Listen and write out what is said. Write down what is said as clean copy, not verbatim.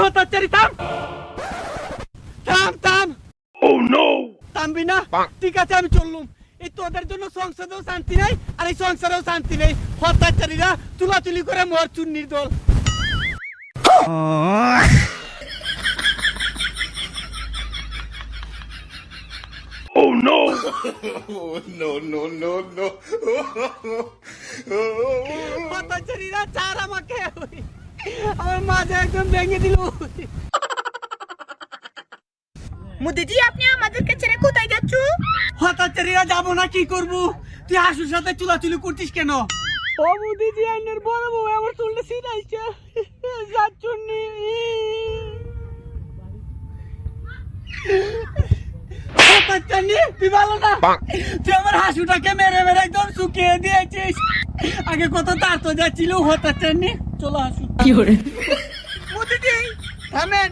হতাচ্চারি থাম থাম থাম। Oh no! থামবি না? ঠিক আছে আমি চললুম। এই তোদের জন্য সংসারেও শান্তি নাই আর এই সংসারেও শান্তি নেই। হতাচ্চারিরা তুলাতুলি করে মর চুন্নির দল। Oh no! হতাচ্চারিরা ছাড় আমাকে, আমার মাঝে একদম ভেঙে দিল। মুদিজি আপনি আমাদেরকে ছেড়ে কোথায় যাচ্ছ? হতাচ্চারিরা যাবো না, কি করবো? তুই হাসুর সাথে চুলাচুলি করছিস কেন? ও মুদিজি আইনের বড় বউ আমার চুলটা ছিঁড়াইছে, যাচ্ছুনি। হতাচ্চারি তুই ভালো না? তুই আমার হাসুটাকে মেরে মেরে একদম শুকিয়ে দিয়েছিস। আগে কত তাড়তো যাচ্ছিল হতাচ্চারি। চলো হাসু। কি করে? মুদিজি থামেন।